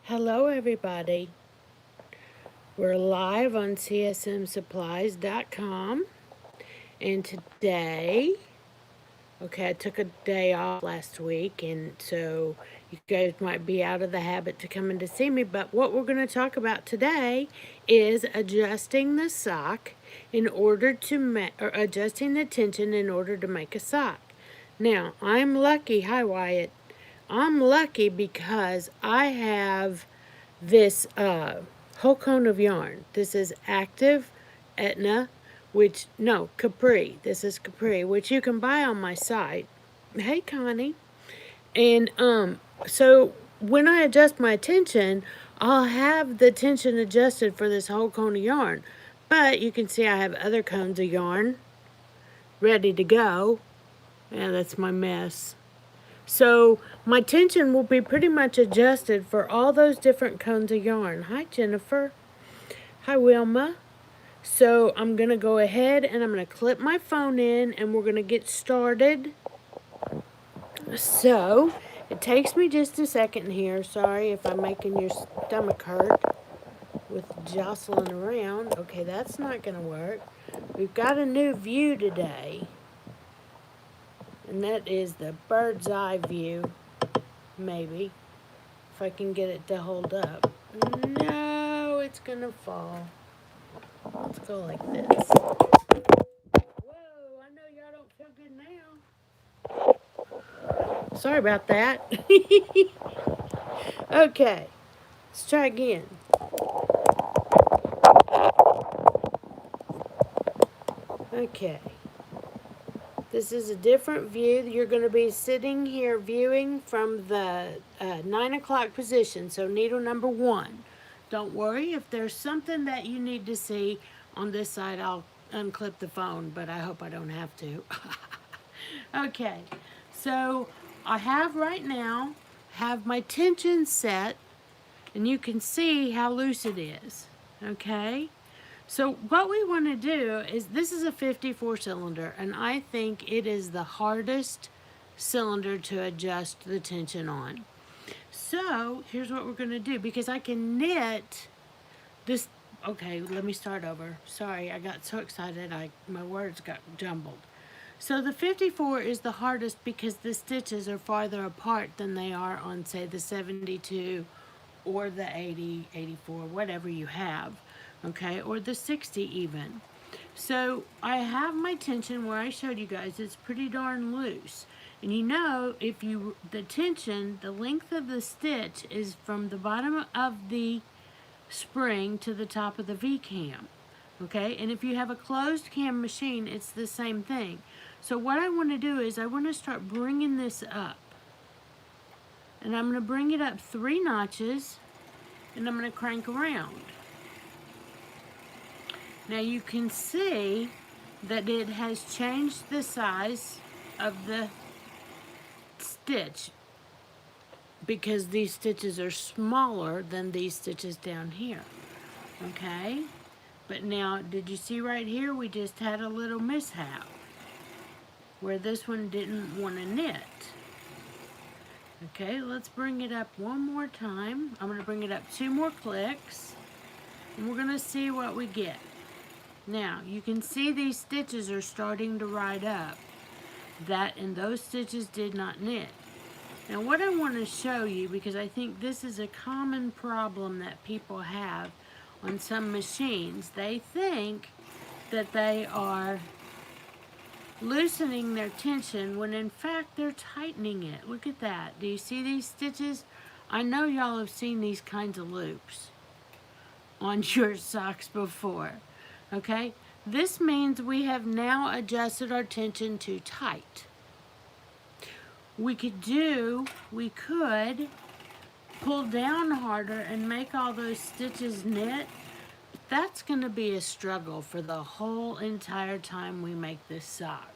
Hello everybody. We're live on csmsupplies.com and today, I took a day off last week and so you guys might be out of the habit to coming to see me, but what we're going to talk about today is adjusting the sock in order to or adjusting the tension in order to make a sock. Now, I'm lucky, hi Wyatt. I'm lucky because I have this whole cone of yarn. This is Active Etna, Capri. This is Capri, which you can buy on my site. Hey, Connie. And so when I adjust my tension, I'll have the tension adjusted for this whole cone of yarn. But you can see I have other cones of yarn ready to go. Yeah, that's my mess. So my tension will be pretty much adjusted for all those different cones of yarn. Hi, Jennifer. Hi, Wilma. So I'm going to go ahead and I'm going to clip my phone in and we're going to get started. So it takes me just a second here. Sorry if I'm making your stomach hurt with jostling around. Okay, that's not going to work. We've got a new view today. And that is the bird's eye view. Maybe. If I can get it to hold up. No, it's gonna fall. Let's go like this. Whoa, I know y'all don't feel good now. Sorry about that. Okay, let's try again. Okay. This is a different view. You're going to be sitting here viewing from the 9 o'clock position, so needle number 1. Don't worry, if there's something that you need to see on this side, I'll unclip the phone, but I hope I don't have to. Okay, so I have right now, my tension set, and you can see how loose it is, okay? So what we want to do is, this is a 54 cylinder, and I think it is the hardest cylinder to adjust the tension on. So here's what we're going to do, because I can knit this. Okay, let me start over. Sorry, I got so excited my words got jumbled. So the 54 is the hardest because the stitches are farther apart than they are on, say, the 72 or the 80, 84, whatever you have. Okay, or the 60 even. So I have my tension where I showed you guys, it's pretty darn loose. And you know, the tension, the length of the stitch is from the bottom of the spring to the top of the V-cam. Okay, and if you have a closed cam machine, it's the same thing. So what I want to do is I want to start bringing this up. And I'm going to bring it up 3 notches, and I'm going to crank around. Now you can see that it has changed the size of the stitch because these stitches are smaller than these stitches down here. Okay? But now, did you see right here, we just had a little mishap where this one didn't want to knit. Okay, let's bring it up one more time. I'm going to bring it up 2 more clicks, and we're going to see what we get. Now, you can see these stitches are starting to ride up. And those stitches did not knit. Now, what I want to show you, because I think this is a common problem that people have on some machines, they think that they are loosening their tension when in fact they're tightening it. Look at that. Do you see these stitches? I know y'all have seen these kinds of loops on your socks before. Okay, this means we have now adjusted our tension to tight. We could pull down harder and make all those stitches knit. That's going to be a struggle for the whole entire time we make this sock.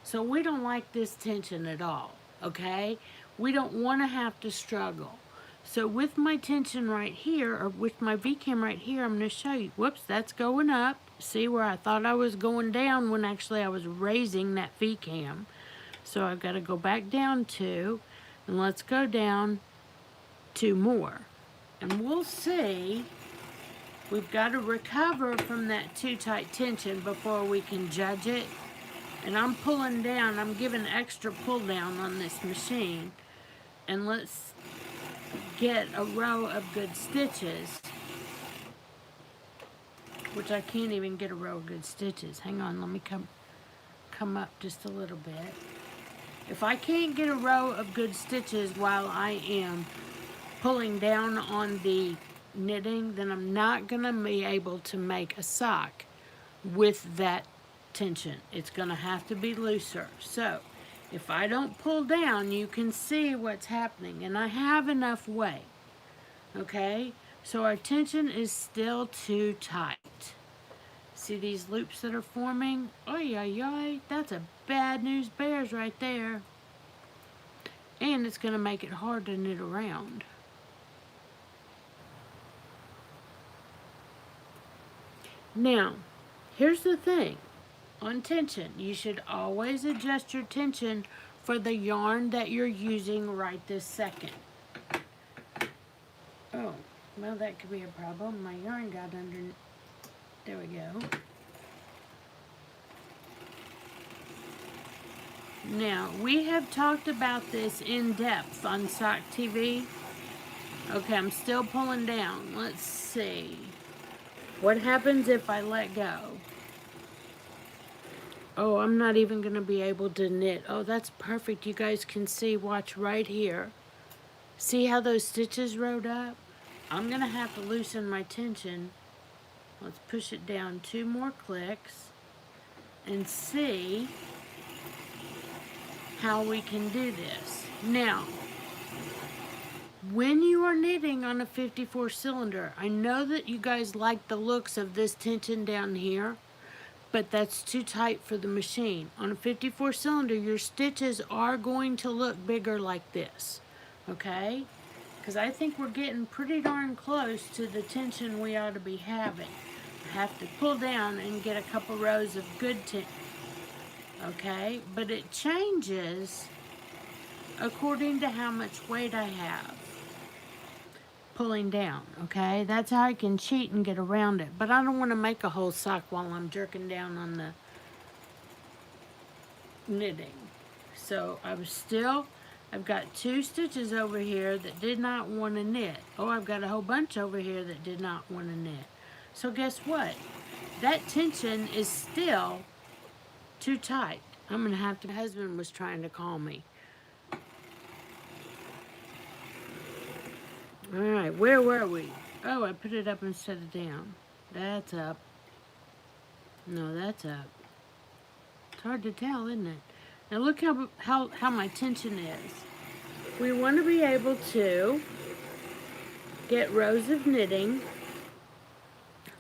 So we don't like this tension at all, okay? We don't want to have to struggle. So with my tension right here, or with my V-cam right here, I'm going to show you. Whoops, that's going up. See where I thought I was going down when actually I was raising that V-cam. So I've got to go back down 2, and let's go down 2 more. And we'll see. We've got to recover from that too tight tension before we can judge it. And I'm pulling down, I'm giving extra pull down on this machine. And let's get a row of good stitches, which I can't even get a row of good stitches. Hang on, let me come up just a little bit. If I can't get a row of good stitches while I am pulling down on the knitting, then I'm not gonna be able to make a sock with that tension. It's gonna have to be looser. So if I don't pull down, you can see what's happening, and I have enough weight. Okay, so our tension is still too tight. See these loops that are forming? Oy, oy, oy, that's a bad news bears right there. And it's gonna make it hard to knit around. Now, here's the thing. On tension, you should always adjust your tension for the yarn that you're using right this second. Oh, well, that could be a problem. My yarn got under. There we go. Now, we have talked about this in depth on Sock TV. Okay, I'm still pulling down. Let's see. What happens if I let go? Oh, I'm not even going to be able to knit. Oh, that's perfect. You guys can see. Watch right here. See how those stitches rode up? I'm going to have to loosen my tension. Let's push it down 2 more clicks and see how we can do this. Now, when you are knitting on a 54 cylinder, I know that you guys like the looks of this tension down here, but that's too tight for the machine. On a 54 cylinder, your stitches are going to look bigger like this, okay? Because I think we're getting pretty darn close to the tension we ought to be having. I have to pull down and get a couple rows of good tension, okay? But it changes according to how much weight I have pulling down, okay? That's how I can cheat and get around it. But I don't want to make a whole sock while I'm jerking down on the knitting. So I've got 2 stitches over here that did not want to knit. Oh, I've got a whole bunch over here that did not want to knit. So guess what? That tension is still too tight. I'm going to have to, my husband was trying to call me. All right, where were we? Oh, I put it up instead of down. That's up. No, that's up. It's hard to tell, isn't it? Now look how my tension is. We want to be able to get rows of knitting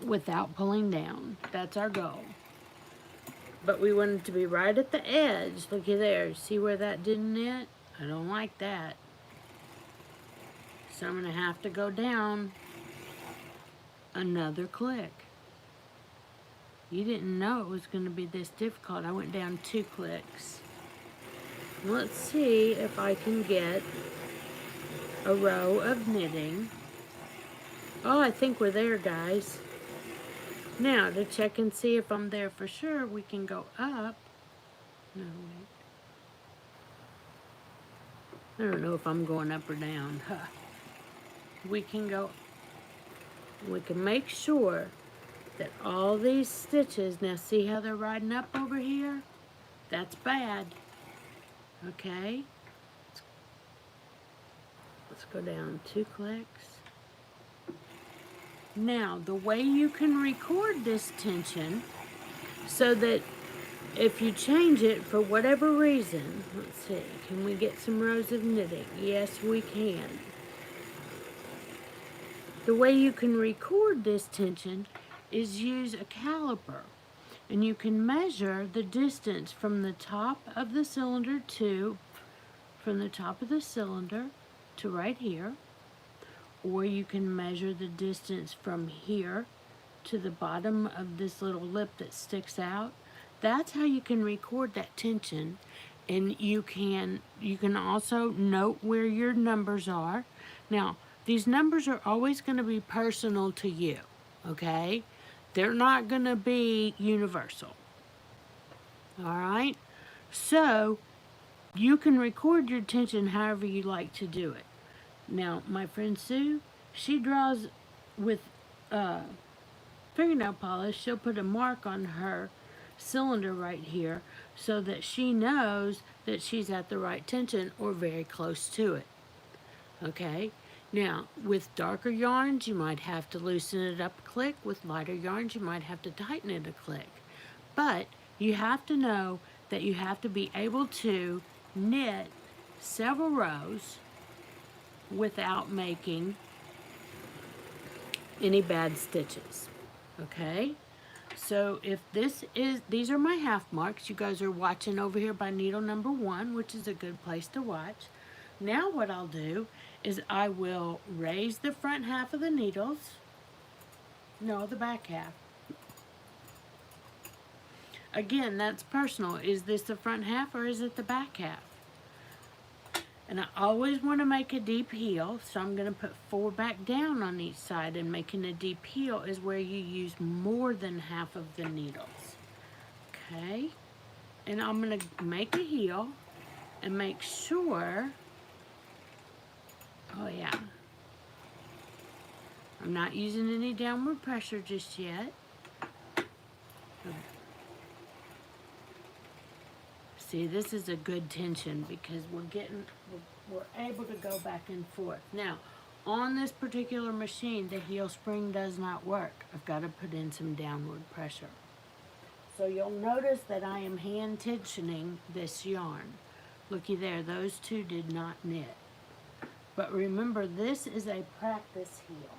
without pulling down. That's our goal. But we want it to be right at the edge. Looky there. See where that didn't knit? I don't like that. So I'm going to have to go down another click. You didn't know it was going to be this difficult. I went down 2 clicks. Let's see if I can get a row of knitting. Oh, I think we're there, guys. Now, to check and see if I'm there for sure, we can go up. No, wait. I don't know if I'm going up or down. Huh. We can make sure that all these stitches, now see how they're riding up over here? That's bad. Okay. Let's go down 2 clicks. Now, the way you can record this tension so that if you change it for whatever reason, let's see, can we get some rows of knitting? Yes, we can. The way you can record this tension is use a caliper, and you can measure the distance from the top of the cylinder to right here, or you can measure the distance from here to the bottom of this little lip that sticks out. That's how you can record that tension, and you can also note where your numbers are. Now, these numbers are always going to be personal to you, okay? They're not going to be universal. All right? So, you can record your tension however you like to do it. Now, my friend Sue, she draws with fingernail polish. She'll put a mark on her cylinder right here so that she knows that she's at the right tension or very close to it. Okay? Now, with darker yarns, you might have to loosen it up a click. With lighter yarns, you might have to tighten it a click. But you have to know that you have to be able to knit several rows without making any bad stitches. Okay? So if these are my half marks. You guys are watching over here by needle number 1, which is a good place to watch. Now what I'll do is I will raise the front half of the needles. No, the back half. Again, that's personal. Is this the front half or is it the back half? And I always want to make a deep heel, so I'm going to put 4 back down on each side, and making a deep heel is where you use more than half of the needles. Okay? And I'm going to make a heel and make sure, oh yeah, I'm not using any downward pressure just yet. See, this is a good tension because we're able to go back and forth. Now, on this particular machine, the heel spring does not work. I've got to put in some downward pressure. So you'll notice that I am hand tensioning this yarn. Looky there, those two did not knit. But remember, this is a practice heel.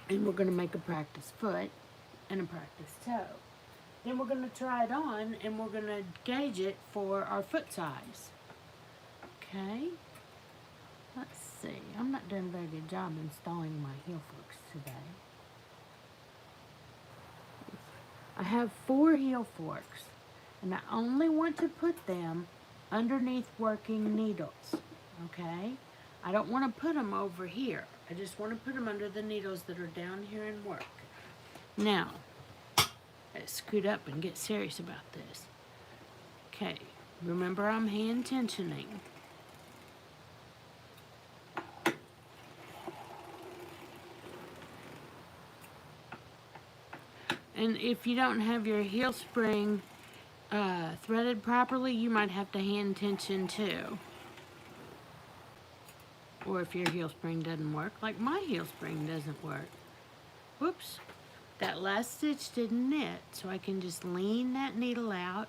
And we're going to make a practice foot and a practice toe. Then we're going to try it on and we're going to gauge it for our foot size. Okay? Let's see. I'm not doing a very good job installing my heel forks today. I have 4 heel forks and I only want to put them underneath working needles. Okay? I don't want to put them over here. I just want to put them under the needles that are down here in work. Now, let's scoot up and get serious about this. Okay, remember I'm hand tensioning. And if you don't have your heel spring threaded properly, you might have to hand tension too. Or if your heel spring doesn't work, like my heel spring doesn't work. Whoops. That last stitch didn't knit, so I can just lean that needle out.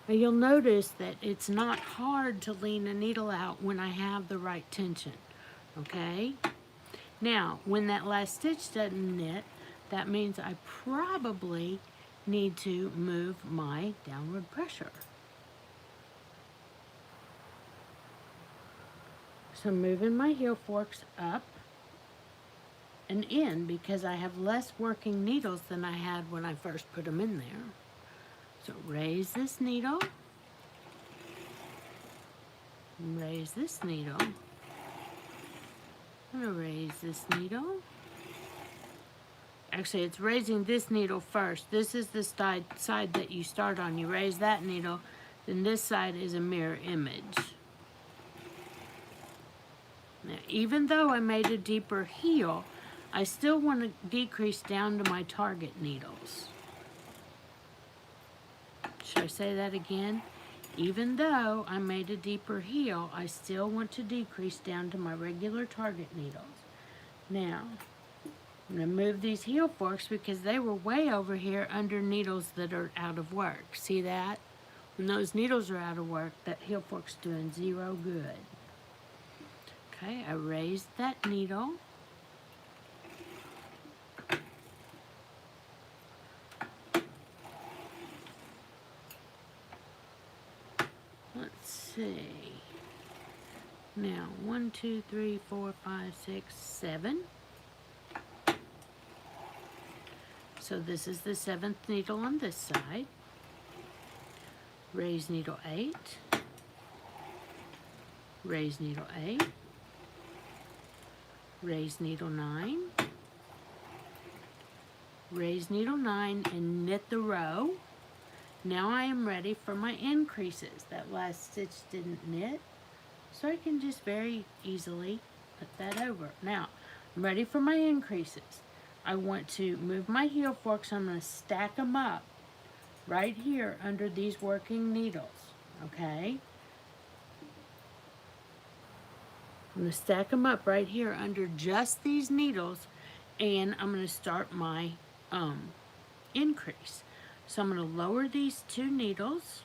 And you'll notice that it's not hard to lean a needle out when I have the right tension, okay? Now, when that last stitch doesn't knit, that means I probably need to move my downward pressure. So I'm moving my heel forks up and in because I have less working needles than I had when I first put them in there. So raise this needle, raise this needle, I'm going to raise this needle. Actually, it's raising this needle first. This is the side that you start on. You raise that needle, then this side is a mirror image. Now, even though I made a deeper heel, I still want to decrease down to my target needles. Should I say that again? Even though I made a deeper heel, I still want to decrease down to my regular target needles. Now, I'm going to move these heel forks because they were way over here under needles that are out of work. See that? When those needles are out of work, that heel fork's doing zero good. Okay, I raised that needle. Let's see. Now, 1, 2, 3, 4, 5, 6, 7. So this is the 7th needle on this side. Raise needle 8. raise needle 8, raise needle 9, raise needle 9 and knit the row. Now I am ready for my increases. That last stitch didn't knit, so I can just very easily put that over. Now, I'm ready for my increases. I want to move my heel forks. I'm going to stack them up right here under these working needles, okay? I'm going to stack them up right here under just these needles, and I'm going to start my increase. So I'm going to lower these 2 needles,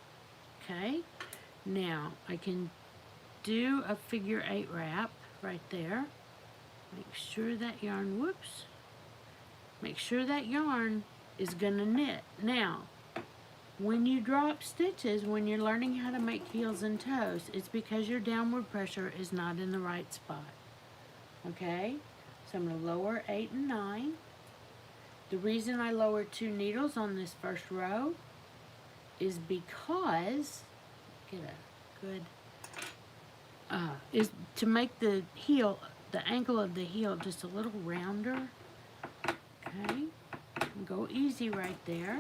okay? Now, I can do a figure 8 wrap right there. Make sure that yarn, whoops. Make sure that yarn is going to knit. Now, when you drop stitches, when you're learning how to make heels and toes, it's because your downward pressure is not in the right spot. Okay? So I'm going to lower 8 and 9. The reason I lowered 2 needles on this first row is because, get a good, is to make the heel, the ankle of the heel just a little rounder. Okay? Go easy right there.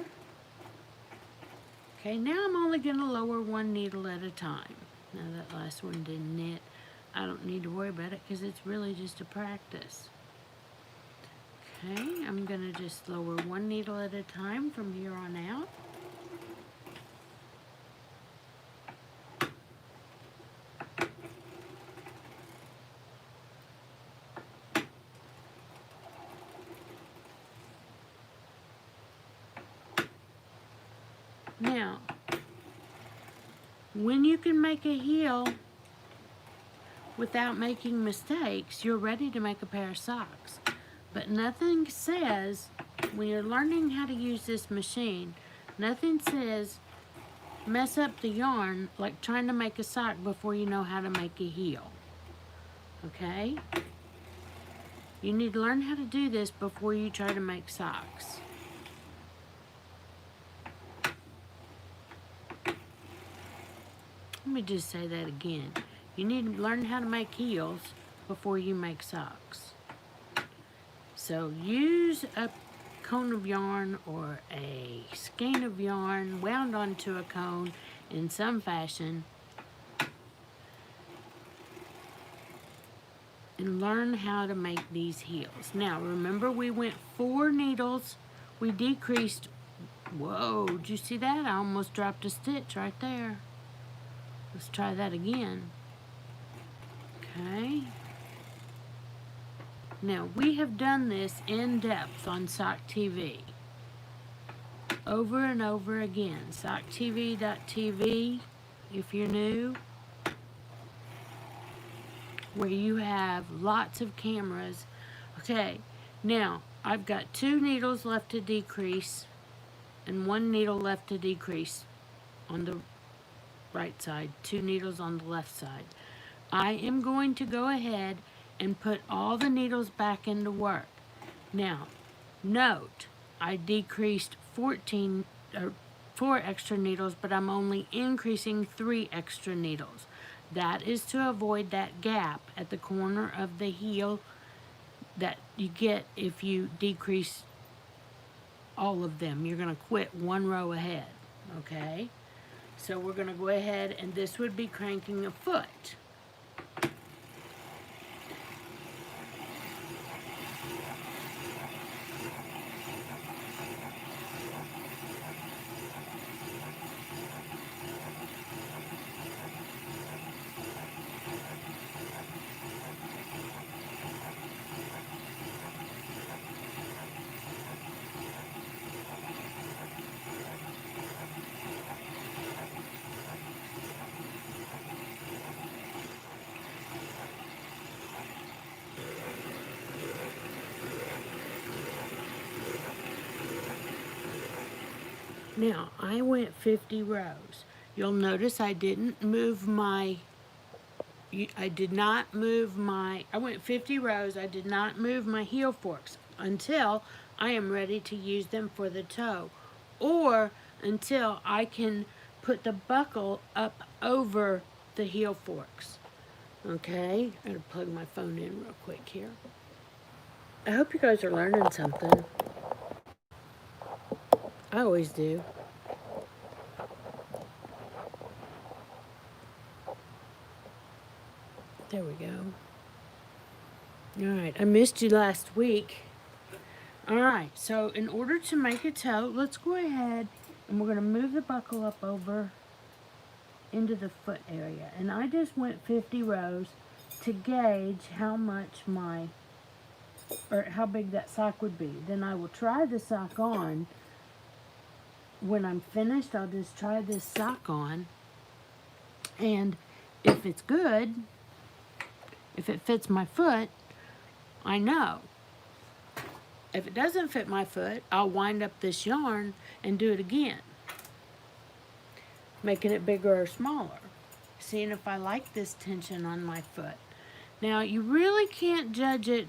Okay, now I'm only going to lower 1 needle at a time. Now that last one didn't knit. I don't need to worry about it because it's really just a practice. Okay, I'm going to just lower 1 needle at a time from here on out. Now, when you can make a heel without making mistakes, you're ready to make a pair of socks. But nothing says, when you're learning how to use this machine, nothing says mess up the yarn like trying to make a sock before you know how to make a heel. Okay? You need to learn how to do this before you try to make socks. Let me just say that again. You need to learn how to make heels before you make socks. So use a cone of yarn or a skein of yarn wound onto a cone in some fashion and learn how to make these heels. Now remember, we went 4 needles, we decreased, whoa, did you see that? I almost dropped a stitch right there. Let's try that again. Okay. Now, we have done this in depth on Sock TV. Over and over again. SockTV.tv, if you're new, where you have lots of cameras. Okay, now, I've got 2 needles left to decrease and 1 needle left to decrease on the right side, 2 needles on the left side. I am going to go ahead and put all the needles back into work. Now, note, I decreased 4 extra needles, but I'm only increasing 3 extra needles. That is to avoid that gap at the corner of the heel that you get if you decrease all of them. You're going to quit 1 row ahead, okay? So we're going to go ahead, and this would be cranking a foot. Now, I went 50 rows. You'll notice I didn't move my, I went 50 rows, I did not move my heel forks until I am ready to use them for the toe, or until I can put the buckle up over the heel forks. Okay, I'm gonna plug my phone in real quick here. I hope you guys are learning something. I always do. There we go. Alright, I missed you last week. Alright, so in order to make a toe, let's go ahead and we're going to move the buckle up over into the foot area. And I just went 50 rows to gauge how much how big that sock would be. Then I will try the sock on. When I'm finished, I'll just try this sock on. And if it's good, if it fits my foot, I know. If it doesn't fit my foot, I'll wind up this yarn and do it again, making it bigger or smaller, seeing if I like this tension on my foot. Now, you really can't judge it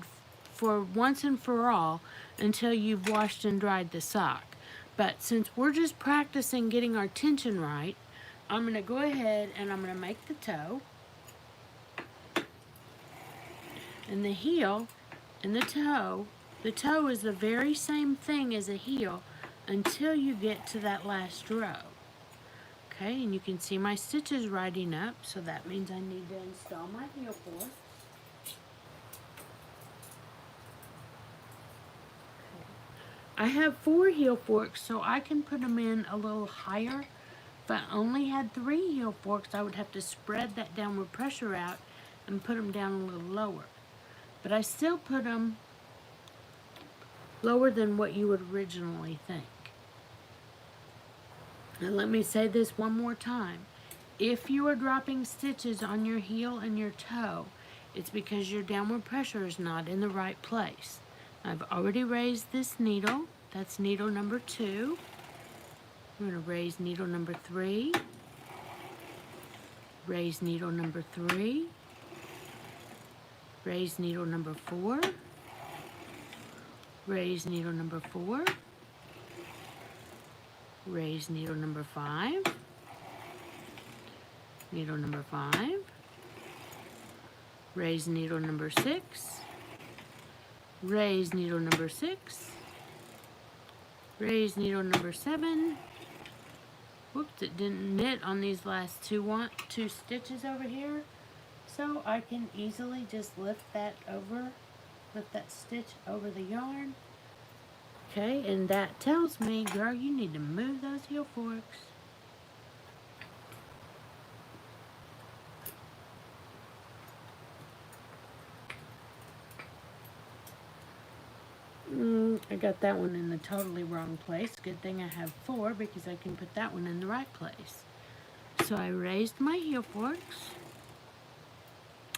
for once and for all until you've washed and dried the sock. But since we're just practicing getting our tension right, I'm going to go ahead and I'm going to make the toe. And the heel and the toe is the very same thing as a heel until you get to that last row. Okay, and you can see my stitches riding up, so that means I need to install my heel fork. I have 4 heel forks, so I can put them in a little higher. If I only had 3 heel forks, I would have to spread that downward pressure out and put them down a little lower. But I still put them lower than what you would originally think. Now let me say this one more time. If you are dropping stitches on your heel and your toe, it's because your downward pressure is not in the right place. I've already raised this needle. That's needle number 2. I'm going to raise needle number 3. Raise needle number 3. Raise needle number 4. Raise needle number 4. Raise needle number 5. Needle number 5. Raise needle number 6. Raise needle number 6. Raise needle number 7. Whoops, it didn't knit on these last two stitches over here. So I can easily just lift that stitch over the yarn. Okay, and that tells me, girl, you need to move those heel forks. I got that one in the totally wrong place. Good thing I have 4 because I can put that one in the right place. So I raised my heel forks.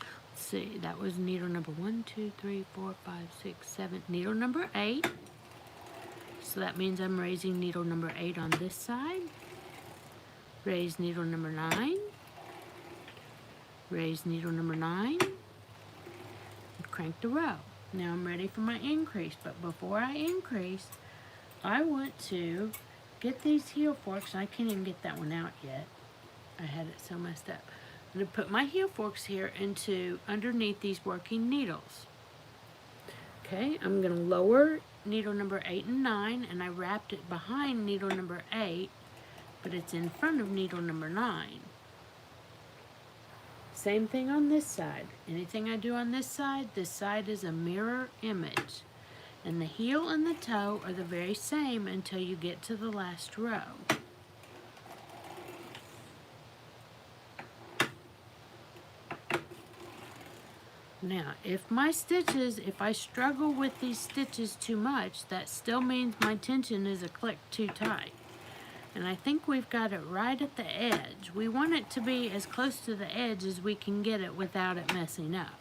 Let's see, that was needle number 1, 2, 3, 4, 5, 6, 7. Needle number 8. So that means I'm raising needle number 8 on this side. Raise needle number 9. Raise needle number 9. And crank the row. Now I'm ready for my increase, but before I increase, I want to get these heel forks. I can't even get that one out yet. I had it so messed up. I'm going to put my heel forks here into underneath these working needles. Okay, I'm going to lower needle number 8 and 9, and I wrapped it behind needle number 8, but it's in front of needle number 9. Same thing on this side. Anything I do on this side is a mirror image. And the heel and the toe are the very same until you get to the last row. Now, if I struggle with these stitches too much, that still means my tension is a click too tight. And I think we've got it right at the edge. We want it to be as close to the edge as we can get it without it messing up.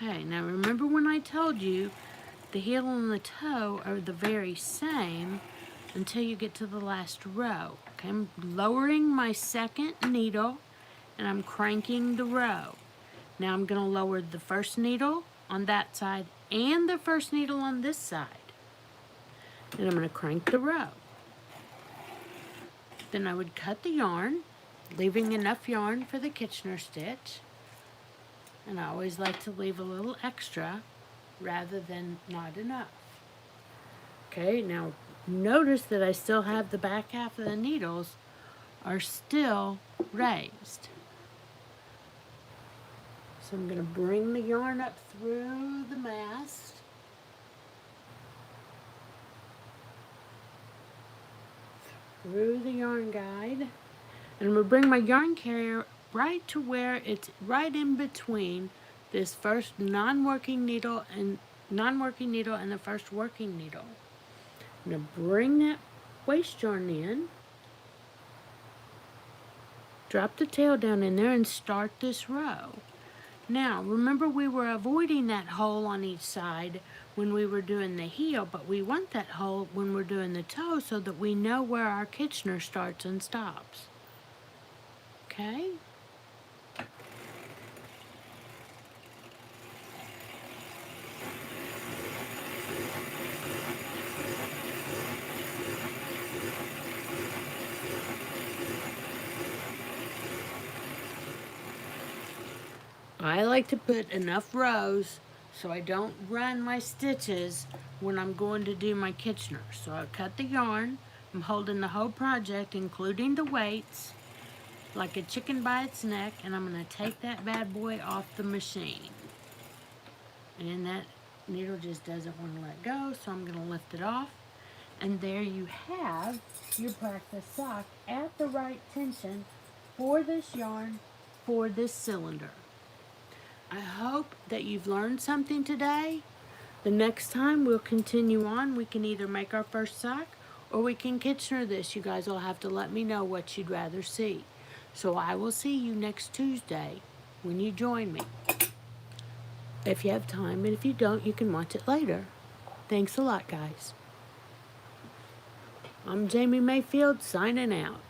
Okay, now remember when I told you the heel and the toe are the very same until you get to the last row. Okay, I'm lowering my second needle and I'm cranking the row. Now I'm going to lower the first needle on that side and the first needle on this side. And I'm going to crank the row. Then I would cut the yarn, leaving enough yarn for the Kitchener stitch. And I always like to leave a little extra rather than not enough. Okay, now notice that I still have the back half of the needles are still raised. So I'm going to bring the yarn up through the mast. Through the yarn guide. And I'm going to bring my yarn carrier right to where it's right in between this first non-working needle and the first working needle. I'm going to bring that waste yarn in. Drop the tail down in there and start this row. Now, remember we were avoiding that hole on each side when we were doing the heel, but we want that hole when we're doing the toe so that we know where our Kitchener starts and stops. Okay? I like to put enough rows so I don't run my stitches when I'm going to do my Kitchener. So I cut the yarn. I'm holding the whole project, including the weights, like a chicken by its neck, and I'm going to take that bad boy off the machine. And that needle just doesn't want to let go, so I'm going to lift it off. And there you have your practice sock at the right tension for this yarn, for this cylinder. I hope that you've learned something today. The next time we'll continue on. We can either make our first sock or we can Kitchener this. You guys will have to let me know what you'd rather see. So I will see you next Tuesday when you join me. If you have time, and if you don't, you can watch it later. Thanks a lot, guys. I'm Jamie Mayfield signing out.